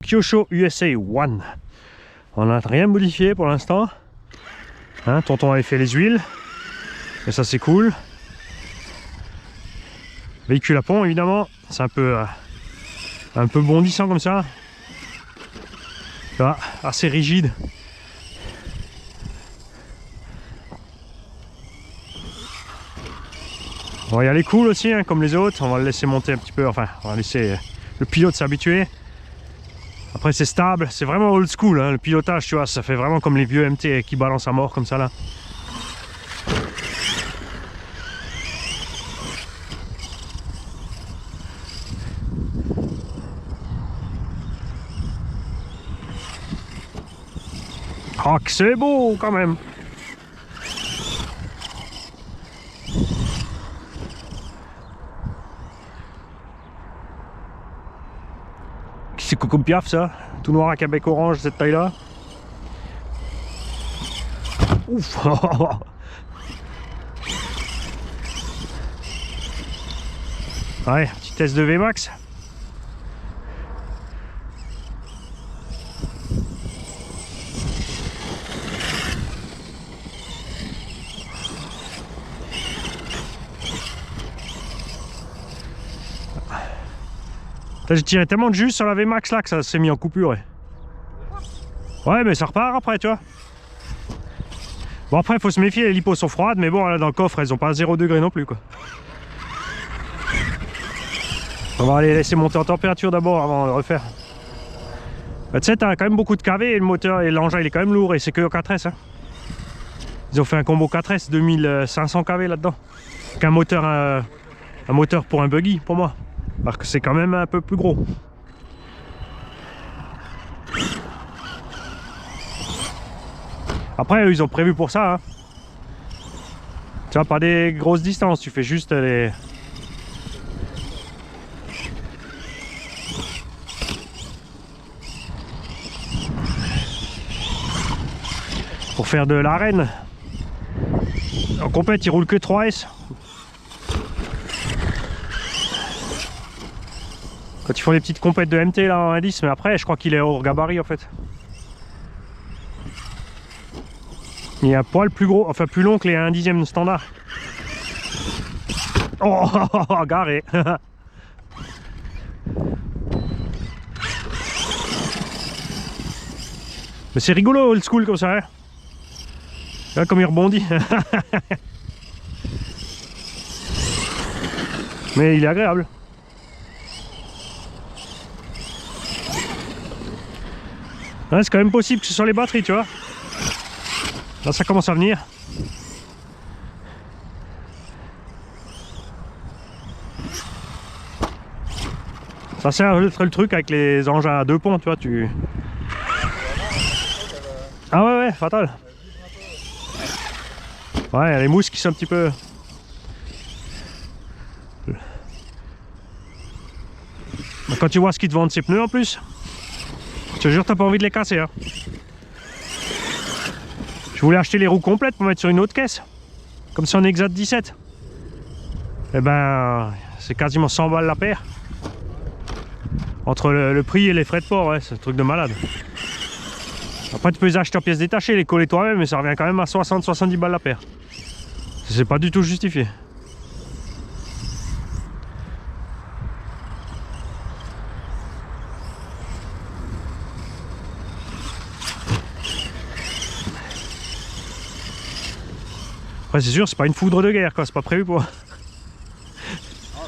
Kyosho USA One. On n'a rien modifié pour l'instant. Hein, tonton avait fait les huiles. Et ça c'est cool. Véhicule à pont évidemment. C'est un peu bondissant comme ça. Là, assez rigide. On va y aller cool aussi, hein, comme les autres. On va le laisser monter un petit peu. Enfin, on va laisser le pilote s'habituer. Après, c'est stable. C'est vraiment old school. Hein, le pilotage, tu vois, ça fait vraiment comme les vieux MT qui balancent à mort comme ça là. Ah, que c'est beau quand même. C'est Coco Piaf ça, tout noir avec un bec orange cette taille là. Ouf. Ouais, petit test de VMAX. J'ai tiré tellement de jus sur la VMAX là que ça s'est mis en coupure. Ouais, mais ça repart après, tu vois. Bon, après, il faut se méfier, les lipos sont froides, mais bon, là dans le coffre, elles ont pas 0 degré non plus, quoi. On va aller laisser monter en température d'abord avant de le refaire. Bah, tu sais, t'as quand même beaucoup de KV et le moteur et l'engin il est quand même lourd et c'est que 4S. Hein. Ils ont fait un combo 4S 2500 KV là-dedans. Qu'un moteur, un moteur pour un buggy, pour moi. Alors que c'est quand même un peu plus gros. Après, eux, ils ont prévu pour ça. Hein. Tu vois, pas des grosses distances, tu fais juste les... Pour faire de l'arène. En compète, ils roulent que 3S. Quand ils font les petites compètes de MT là en indice, mais après je crois qu'il est hors gabarit en fait. Il est un poil plus gros, enfin plus long que les 1/10 standard. Oh, garé. Mais c'est rigolo old school comme ça. Hein, là, comme il rebondit. Mais il est agréable. Ouais, c'est quand même possible que ce soit les batteries, tu vois. Là, ça commence à venir. Ça sert le truc avec les engins à 2 ponts, tu vois. Ah ouais, ouais, fatal. Ouais, il y a les mousses qui sont un petit peu... Quand tu vois ce qu'ils te vendent ces pneus en plus, je te jure, t'as pas envie de les casser. Hein. Je voulais acheter les roues complètes pour mettre sur une autre caisse. Comme si on est Exact 17. Et ben, c'est quasiment 100 balles la paire. Entre le prix et les frais de port, ouais, c'est un truc de malade. Après, tu peux les acheter en pièces détachées, les coller toi-même, mais ça revient quand même à 60-70 balles la paire. C'est pas du tout justifié. Après, c'est sûr, c'est pas une foudre de guerre, quoi, c'est pas prévu pour. Ah,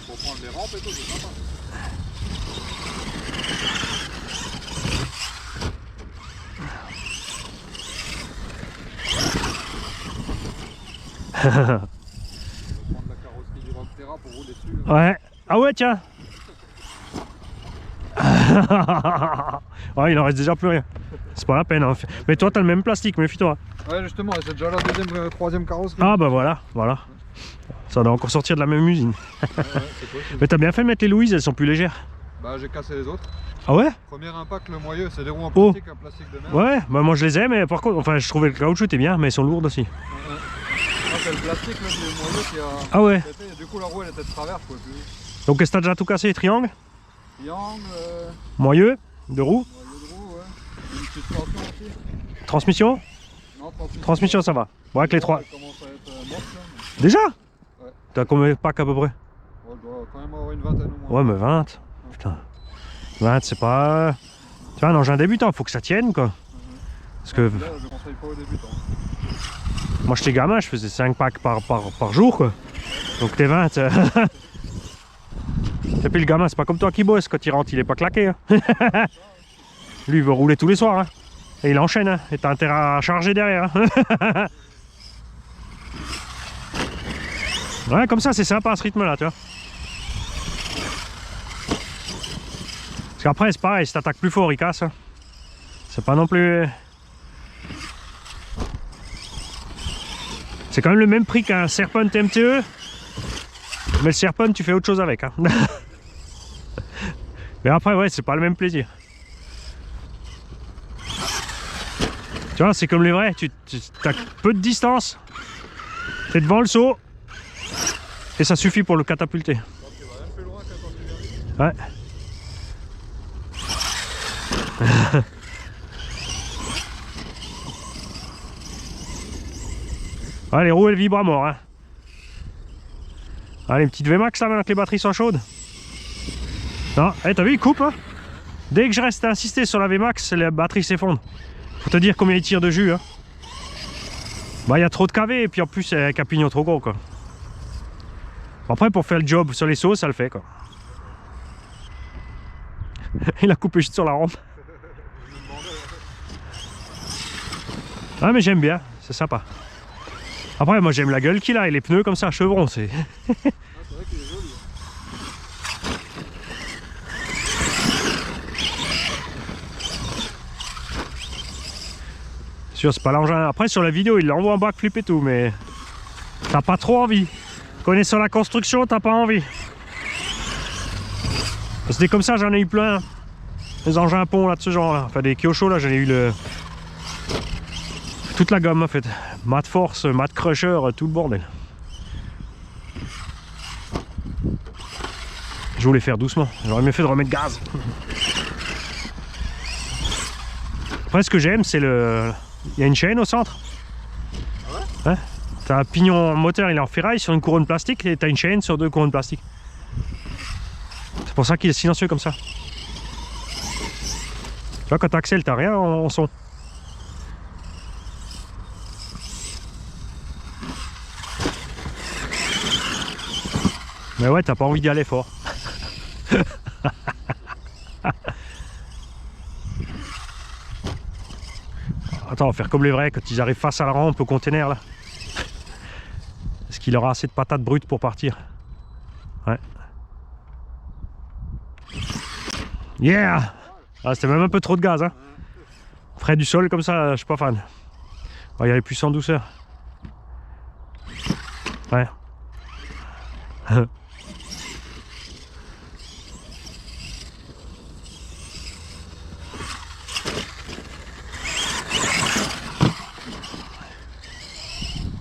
pour prendre les rampes et tout, c'est sympa. Prendre la carrosserie du Rockterra pour rouler dessus. Ouais. Ah ouais, tiens. Ouais, il en reste déjà plus rien. C'est pas la peine. Hein. Mais toi, t'as le même plastique, méfie-toi. Ouais, justement, c'est déjà la deuxième, troisième carrosserie. Ah bah voilà, voilà. Ça doit encore sortir de la même usine. Ouais, c'est possible. Mais t'as bien fait de mettre les Louise, elles sont plus légères. Bah, j'ai cassé les autres. Ah ouais? Premier impact, le moyeu, c'est des roues en plastique, un plastique de merde. Ouais, bah moi je les ai, mais par contre, enfin je trouvais le caoutchouc était bien, mais ils sont lourdes aussi. Ah, c'est le plastique, là, c'est le moyeu qui a... Ah ouais. pété, et du coup, la roue, elle était de travers, je pouvais plus. Donc est-ce que t'as déjà tout cassé, triangle? Triangle... Moyeu? De roue? moyeu, Petite tension aussi. Transmission? Non, transmission. Transmission, ça va. Bon, avec les trois. Elle commence à être morte là. Déjà? Ouais. T'as combien de packs à peu près? On doit quand même avoir une vingtaine au moins. Ouais, mais 20. Putain. 20, c'est pas. Tu vois, un engin débutant, faut que ça tienne quoi. Parce que Là, je conseille pas aux débutants. moi, j'étais gamin, je faisais 5 packs par jour quoi. Donc t'es 20. Et puis le gamin, c'est pas comme toi qui bosse, quand il rentre, il est pas claqué. Hein. Lui, il veut rouler tous les soirs. Hein. Et il enchaîne. Hein. Et t'as intérêt à charger derrière. Hein. Ouais, comme ça, c'est sympa à ce rythme-là, tu vois. Parce qu'après, c'est pareil, si t'attaques plus fort, il casse. Hein. C'est pas non plus... C'est quand même le même prix qu'un Serpent MTE. Mais le Serpent, tu fais autre chose avec. Hein. Mais après, ouais, c'est pas le même plaisir. Tu vois, c'est comme les vrais. Tu as peu de distance. T'es devant le seau. Et ça suffit pour le catapulter. Donc, tu vas rien plus loin que quand tu viens. Ouais. Ah, les roues elles vibrent à mort. Hein. Ah, les petites VMAX là maintenant que les batteries sont chaudes. Non, hey, t'as vu, il coupe. Hein. Dès que je reste insisté sur la VMAX, la batterie s'effondre. Faut te dire combien il tire de jus. Hein. Bah, il y a trop de KV et puis en plus, avec un pignon trop gros quoi. Après, pour faire le job sur les sauts, ça le fait quoi. Il a coupé juste sur la rampe. Ah, mais j'aime bien, c'est sympa. Après, moi j'aime la gueule qu'il a et les pneus comme ça, chevron, c'est. Ah, c'est vrai qu'il est joli. Sûr, c'est pas l'engin. Après, sur la vidéo, il l'envoie en backflip et tout, mais t'as pas trop envie. Connaissant la construction, t'as pas envie. Parce que des comme ça, j'en ai eu plein. Des engins à pont là de ce genre là. Enfin, des Kyosho là, j'en ai eu le. Toute la gamme en fait. Mat Force, Mat Crusher, tout le bordel. Je voulais faire doucement. J'aurais mieux fait de remettre gaz. Après, ce que j'aime, c'est le. Il y a une chaîne au centre. Ah ouais, t'as un pignon moteur, il est en ferraille sur une couronne plastique et t'as une chaîne sur deux couronnes plastiques. C'est pour ça qu'il est silencieux comme ça. Tu vois, quand t'accèles, t'as rien en son. Mais ouais, t'as pas envie d'y aller fort. Attends, on va faire comme les vrais quand ils arrivent face à la rampe au container là. Est-ce qu'il aura assez de patates brutes pour partir? Ouais. Yeah! Ah, c'était même un peu trop de gaz, hein. Frais du sol comme ça, je suis pas fan. On va y aller plus en douceur. Ouais.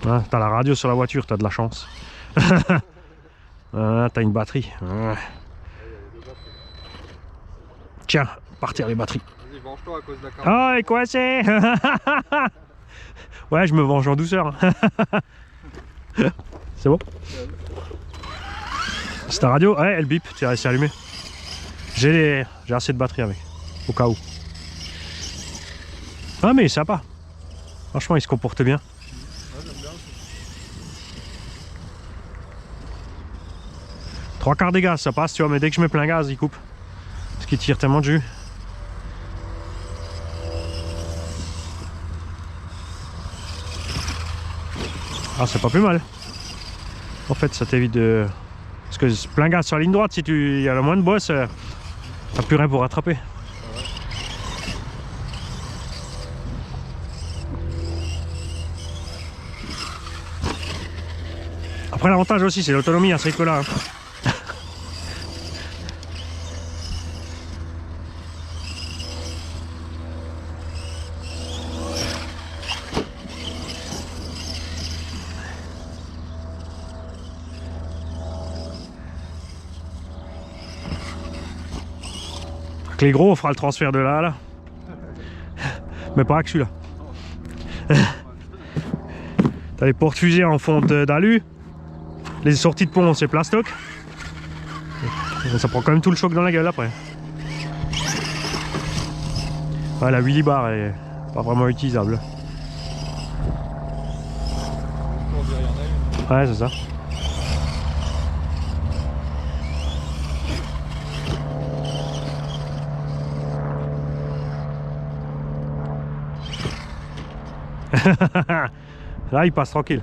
Ah, t'as la radio sur la voiture, t'as de la chance. Ah, t'as une batterie. Ah. Tiens, partir les batteries. Vas-y, venge-toi à cause de la carte. Oh, et quoi c'est? Ouais, je me venge en douceur. C'est bon? C'est ta radio? Ouais, elle bip, tu resté allumé. J'ai assez de batterie avec, au cas où. Ah, mais sympa. Franchement, il se comporte bien. Ouais, j'aime bien aussi. 3/4 des gaz, ça passe, tu vois, mais dès que je mets plein gaz, il coupe. Parce qu'il tire tellement de jus. Ah, c'est pas plus mal. En fait, ça t'évite de... Parce que plein gaz sur la ligne droite, si il y a le moins de bosse, t'as plus rien pour rattraper. Après, l'avantage aussi, c'est l'autonomie à ce rythme-là. Hein. Avec les gros, on fera le transfert de là à là. Mais pas avec celui-là. T'as les porte-fusées en fonte d'alu. Les sorties de pont, c'est plastoc. Ça prend quand même tout le choc dans la gueule après. Ouais, la wheelie bar elle est pas vraiment utilisable. Ouais, c'est ça. Là, il passe tranquille.